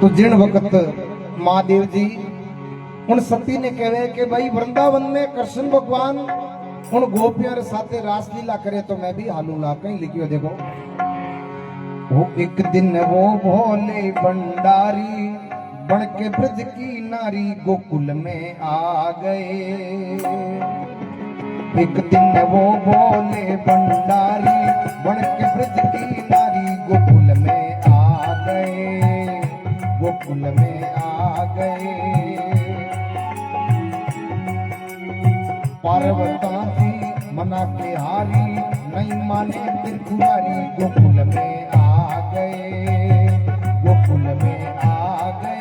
तो जिन वक्त महादेव जी उन सती ने कहे कि भाई वृंदावन में कृष्ण भगवान उन गोपियों के साथ रासलीला करे तो मैं भी हालूंगा। कहीं लिखियो देखो, वो एक दिन वो भोले भंडारी बन के ब्रज की नारी गोकुल में आ गए। एक दिन वो भोले भंडारी बन के ब्रज की नारी गोकुल में आ गए, गोकुल में आ गए। पार्वता जी मना के हारी नहीं माने त्रिपुरारी गोकुल में आ गए, गोकुल में आ गए।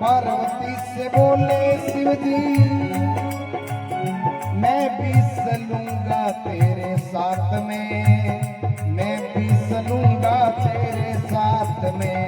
पार्वती से बोले शिव जी मैं भी चलूंगा तेरे साथ में, मैं भी चलूंगा तेरे साथ में।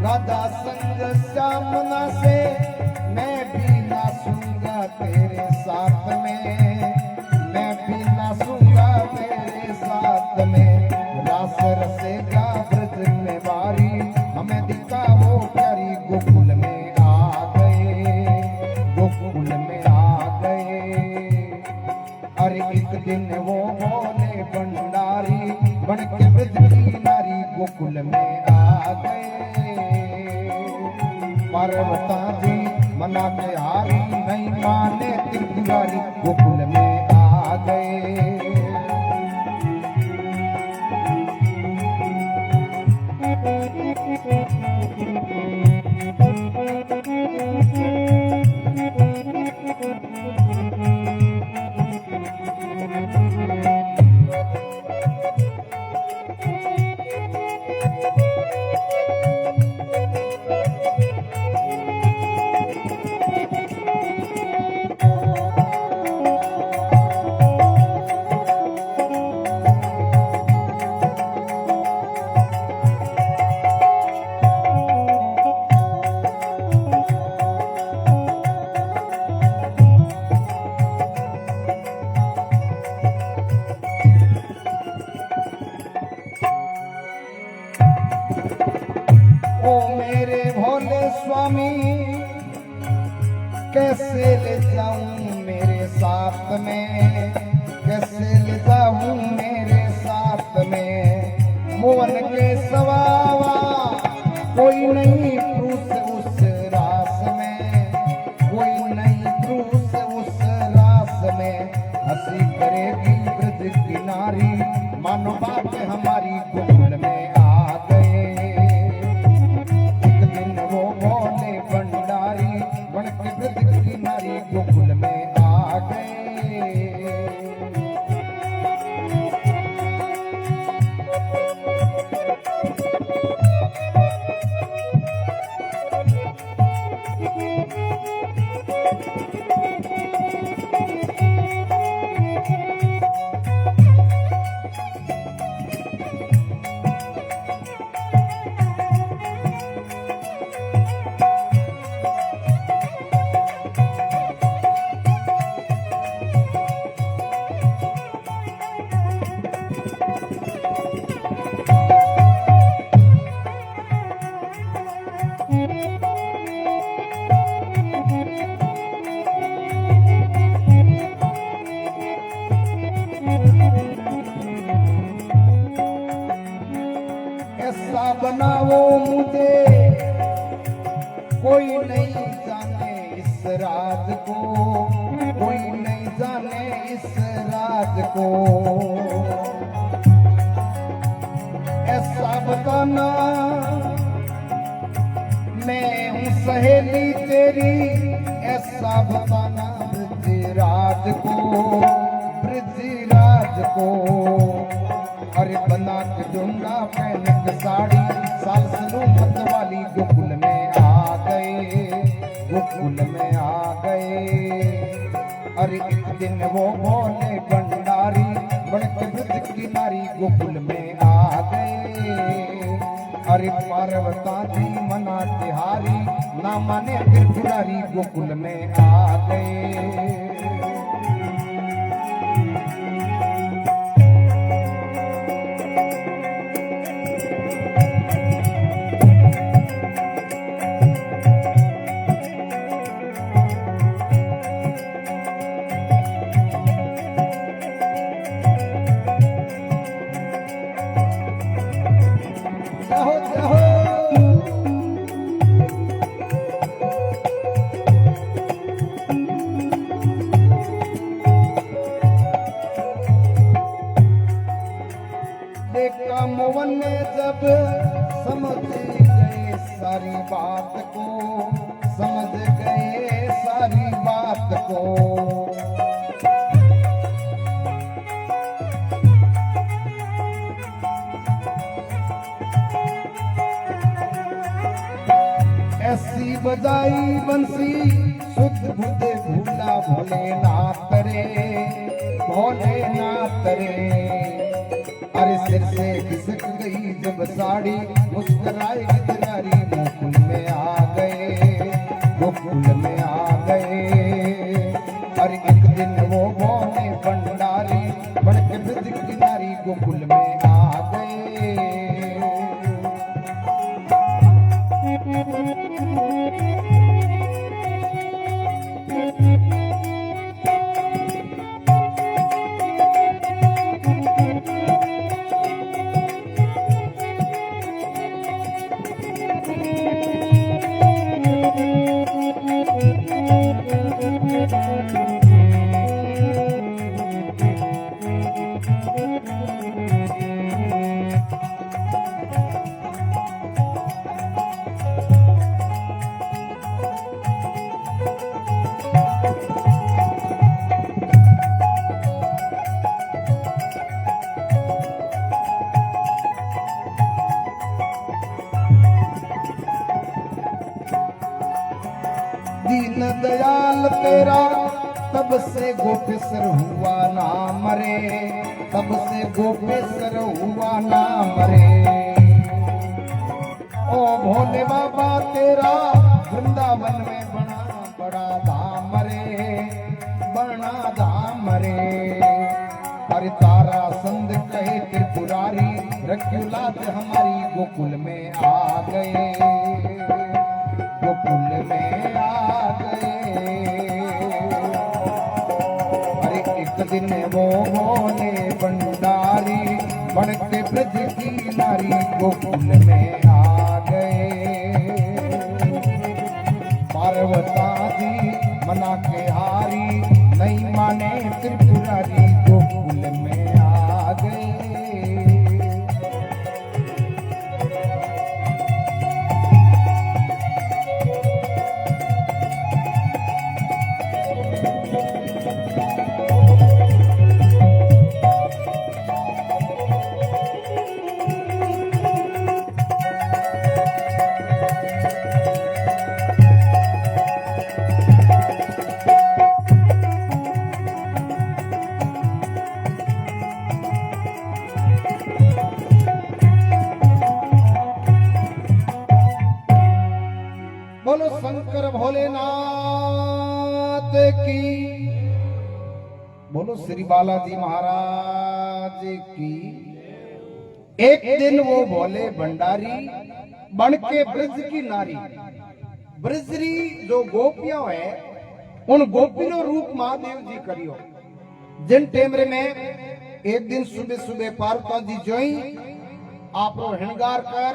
राधा संग श्यामना से मैं भी नाचूंगा तेरे साथ में, मैं भी नाचूंगा तेरे साथ में। रास रसेगा ब्रज में बारी हमें दिखाओ प्यारी गोकुल में आ गए, गोकुल में आ गए। अरे एक दिन वो भोले भंडारी बन के ब्रज की नारी गोकुल में आ गए। पार्वता जी मना के हारी नहीं माने त्रिपुरारी गोकुल में आ गए। स्वामी कैसे ले जाऊं मेरे साथ में, कैसे ले जाऊं मेरे साथ में। मोहन के सवावा कोई नहीं क्रूस उस रास में, कोई नहीं क्रूस उस रास में। हंसी करेगी ब्रज किनारी मानो बात हमारी गोकुल में आ गए। गोकुल में आ गए। कोई नहीं जाने इस राज को, कोई नहीं जाने इस राज को। ऐसा बताना मैं हूँ सहेली तेरी, ऐसा बताना ब्रजराज को, ब्रजराज को। अरे बना के डोंगा पहन के साड़ी, साल सलूमत वाली गोकुल में आ गए, गोकुल में आ गए। अरे एक दिन वो बोले भंडारी, बन के ब्रज की नारी गोकुल में आ गए। अरे पार्वता जी मना तिहारी, ना माने त्रिपुरारी गोकुल में आ गए। देखा मोहन ने जब समझ गए सारी बात को, समझ गए सारी बात को। ऐसी बजाई बंसी सुध बुध भूला भोलेनाथ रे, भोलेनाथ रे। अरे सिर से खिसक गई जब साड़ी, मुस्कुराए गिरधारी गोकुल में आ गए, गोकुल में आ गए। अरे एक दिन वो बोले भंडारी, बन के ब्रज की नारी गोकुल में आ गए। दीन दयाल तेरा तब से गोपेश्वर हुआ ना मरे, तब से गोपेश्वर हुआ ना मरे। ओ भोले बाबा तेरा वृंदावन में बना बड़ा धाम रे, बड़ा धाम रे। अरे तारा संद कहे त्रिपुरारी, रघुनाथ हमारी गोकुल में आ गए, गोकुल में आ गए। अरे एक दिन वो बोले भंडारी, बन के ब्रज की नारी गोकुल में आ गए। पार्वता जी मना के हारी, नहीं माने त्रिपुरारी गोकुल में आ गए। बोलो शंकर भोलेनाथ की, बोलो श्री बालाजी महाराज की। एक दिन वो भोले भंडारी बन के ब्रज की नारी, ब्रजरी जो गोपियां है उन गोपियों रूप महादेव जी करियो। जिन टेमरे में एक दिन सुबह सुबह पार्वती जी जोई आप हिणगार कर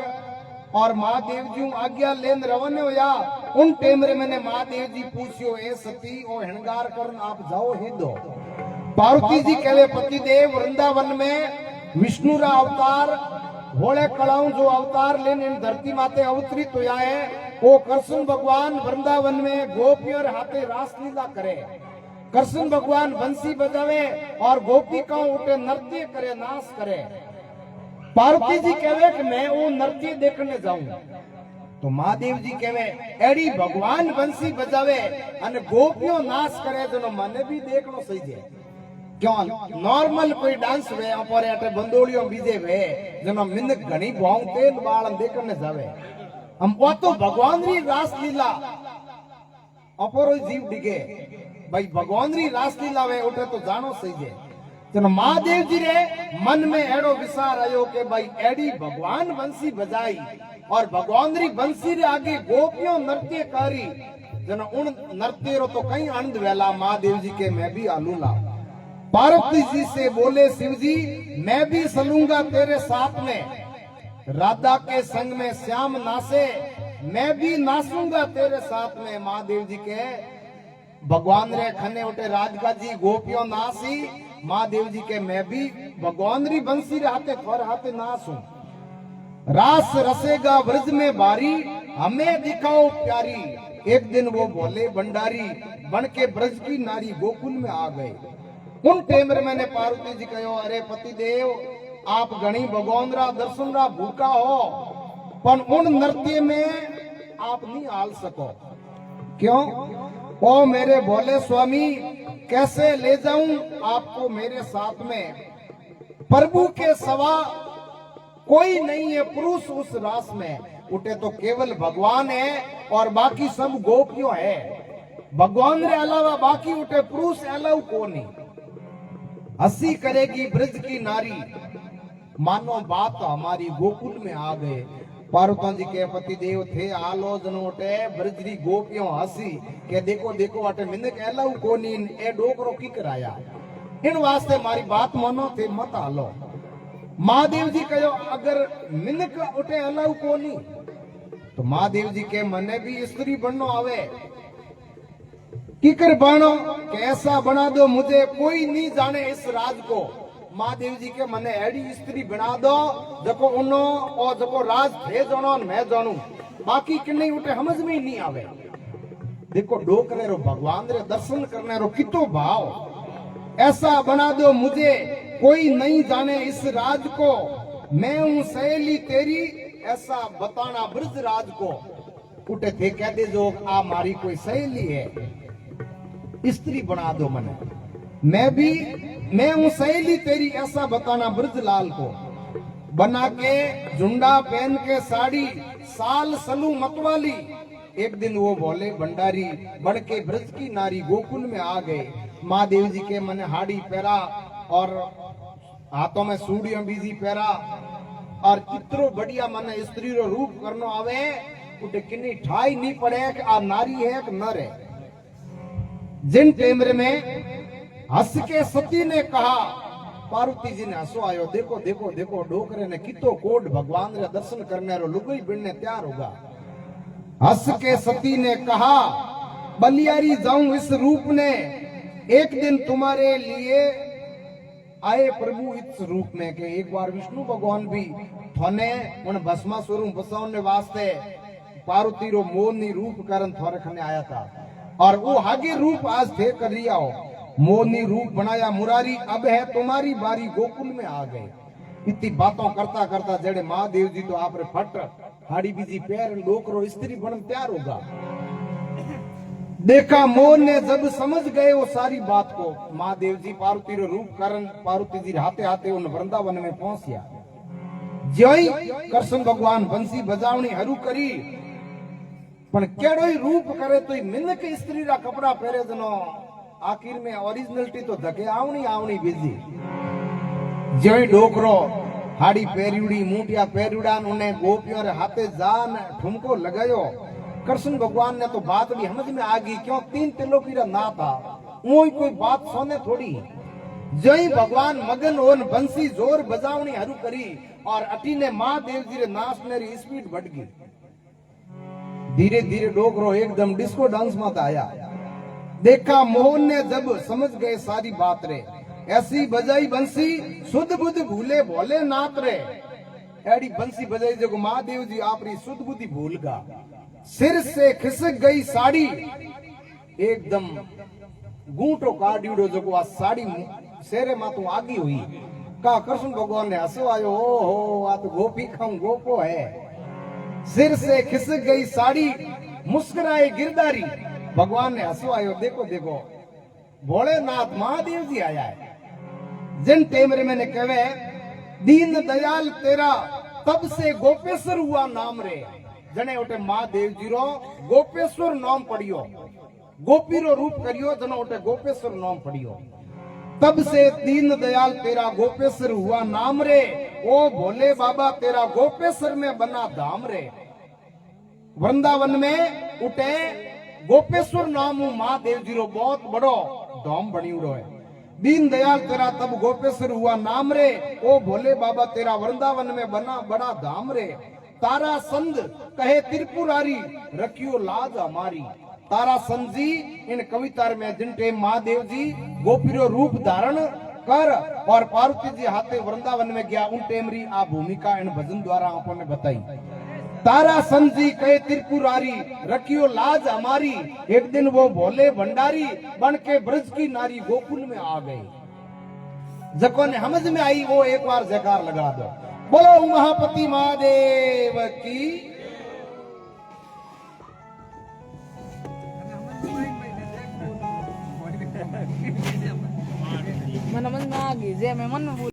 और महादेव जी आज्ञा लेन रवाने होया। उन टेम रे मैंने महादेव जी पूछियो ए सती ओ हणगार करन आप जाओ ही दो। पार्वती जी कहवे पति देव वृंदावन में विष्णु रा अवतार भोले कलाऊ जो अवतार लेने इन धरती माते अवतरित हुआ है वो कृष्ण भगवान वृंदावन में गोपियों हाथे रासलीला करे। कृष्ण भगवान बंसी बजावे और गोपिकाओं उठे नृत्य करे नाच करे। पार्वती जी कहवे कि मैं वो नृत्य देखने जाऊं तो महादेव जी कहवे एडी भगवान बंसी बजावे अने गोपियों नाच करे तो मने भी देखनो सही है। क्यों नॉर्मल कोई डांस वे अपर अटे बंदोलियों बीजे वे जनो मिनक घणी भांगते बाळन देखने जावे हम वो तो भगवान री रासलीला अपरो जीव डिगे भाई भगवान री रासलीला वे उठे तो जानो सही है। जनो महादेव जी रे मन में एड़ो विचार आयो के भाई एडी भगवान बंसी बजाई और भगवान री बंसी रे आगे गोपियों नृत्य करी जनो उन नृत्य रो तो कई आनंद वेला महादेव जी के मैं भी आलूला। पार्वती जी से बोले शिव जी मैं भी चलूंगा तेरे साथ में, राधा के संग में श्याम नाचे मैं भी नाचूंगा तेरे साथ में। महादेव जी के भगवान रे खने उठे राधिका जी गोपियों नाची महादेव जी के मैं भी भगवान री बंसी रे हाथे थोर हाथे नाचूं। रास रसेगा ब्रज में बारी हमें दिखाओ प्यारी। एक दिन वो भोले भंडारी बन के ब्रज की नारी गोकुल में आ गए। उन टेम रे मैंने पार्वती जी कहो अरे पति देव आप गणी भगवान रा दर्शन रा भूखा हो पर उन नृत्य में आप नहीं आल सको। क्यों? ओ मेरे भोले स्वामी कैसे ले जाऊं आपको मेरे साथ में? प्रभु के सवा कोई नहीं है पुरुष उस रास में। उठे तो केवल भगवान है और बाकी सब गोपियों है। भगवान रे अलावा बाकी उठे पुरुष अलाउ को नहीं। हंसी करेगी ब्रज की नारी मानो बात हमारी गोकुल में आ गए। पार्वती जी के पति देव थे आलोचन उठे ब्रजरी गोपियों हंसी के देखो देखो अटे मिनक एलाऊ कोनी ए डोकरो की कराया इन वास्ते मारी बात मानो थे मत आलो। महादेव जी कहो अगर मिनक उठे एलाऊ कोनी तो महादेव जी के मने भी स्त्री बननो आवे किकर बनो कैसा बना दो मुझे कोई नहीं जाने इस राज को। महादेव जी के मने एडी स्त्री बना दो जको उनो और जको राज थे जानो मैं जानू बाकी कि नहीं उठे समझ में ही नहीं आवे। देखो डोकरे रो भगवान रे दर्शन करने रो कितो भाव। ऐसा बना दो मुझे कोई नहीं जाने इस राज को मैं हूं सहेली तेरी ऐसा बताना ब्रज राज को। उठे थे कह दे जो आ मारी कोई सहेली है स्त्री बना दो मने मैं हूं सहेली तेरी ऐसा बताना ब्रजलाल को। बना के झुंडा पहन के साड़ी साल सलू मतवाली। एक दिन वो भोले भंडारी बन के ब्रज की नारी गोकुल में आ गए। महादेव जी के मने हाड़ी पहरा और हाथों में सूड़ियों बीजी पहरा और इतरो बढ़िया मने स्त्री रो रूप करनो आवे उठे किन्नी ठाई नहीं पड़े कि आ नारी है कि नर है। जिन टेमरे में हंस के सती ने कहा पार्वती जी ने हंसो आयो देखो देखो देखो डोकरे ने कितो कोड भगवान रे दर्शन करने रो लुगई बिनने तैयार होगा। हंस के सती ने कहा बलियारी जाऊं इस रूप ने एक दिन तुम्हारे लिए आए प्रभु इस रूप में के एक बार विष्णु भगवान भी थने उन भस्मासुर बसाने वास्ते पार्वती रो मोहनी रूप करन थोरे खने आया था और वो आगे रूप आज थे कर लिया हो मोहनी रूप बनाया मुरारी अब है तुम्हारी बारी गोकुल में आ गए। इतनी बातों करता करता जड़े महादेव जी तो आप रे फट हाड़ी बीजी पैर डोकरो स्त्री बन तैयार होगा। देखा मोहन ने जब समझ गए वो सारी बात को महादेव जी पार्वती रो रूप करन पार्वती जी हाथे हाथे उन वृंदावन में पहुंचिया। जय कृष्ण भगवान बंसी बजावनी हरू करी पण केड़ो ही रूप करे तो मिनक स्त्री रा कपड़ा पहरे जनो आखिर में ओरिजिनलिटी तो धके आवनी आवनी बीजी। जय डोकरो हाड़ी पेरियुड़ी मूटिया पेरियुड़ा उन्हें गोपियों रे हाथे जान ठुमको लगायो। कृष्ण भगवान ने तो बात भी समझ में आ गई क्यों 3 तिलोकी रा ना था वो कोई बात सोने थोड़ी। जय भगवान मगन होन बंसी जोर बजावनी हरू करी और अटी ने महादेव जी रे नाचने री स्पीड बढ़ गई। धीरे धीरे डोकरो एकदम डिस्को डांस में आया। देखा मोहन ने जब समझ गए सारी बात रे, ऐसी बजाई बंसी शुद्ध बुद्ध भूले भोले नाथ रे। एड़ी बंसी बजाई जो महादेव जी आपरी शुद्ध बुद्धि भूल गा। सिर से खिसक गई साड़ी, एकदम गूंटो काटियो जो आ साड़ी शेरे मातू आगी हुई। का कृष्ण भगवान ने हंसो आयो, हो आ तो गोपी खाऊं गोपो है। सिर से खिसक गई साड़ी, मुस्कुराए गिरधारी। भगवान ने हंसो आयो, देखो देखो भोलेनाथ महादेव जी आया है। जिन टेमरे मैंने कहे दीन दयाल तेरा तब से गोपेश्वर हुआ नाम रे। जने उठे महादेव जी रो गोपेश्वर नाम पढ़ियो, गोपी रो रूप करियो, जने उठे गोपेश्वर नाम पढ़ियो। तब से दीन दयाल तेरा गोपेश्वर हुआ नाम रे। ओ भोले बाबा तेरा गोपेश्वर में बना धाम रे। वृंदावन में उठे गोपेश्वर नाम महादेव जी रो बहुत बड़ो धाम बनी उड़ो है। दीन दयाल तेरा तब गोपेश्वर हुआ नाम रे। ओ भोले बाबा तेरा वृंदावन में बना बड़ा धाम रे। तारा संग कहे त्रिपुरारी, रखियो लाज हमारी। तारा संग जी इन कविता में जिन टेम महादेव जी गोपीरो रूप धारण कर और पार्वती जी हाथे वृंदावन में गया, उन टेमरी आ भूमिका इन भजन द्वारा आपो ने बताई। तारा संग जी कहे त्रिपुरारी, रखियो लाज हमारी। एक दिन वो भोले भंडारी बन के ब्रज की नारी गोकुल में आ गए। जको ने समझ में आई वो एक बार जयकार लगा दो। बोलो महापति महादेव की। मन मन में आ गई जे मैं मन में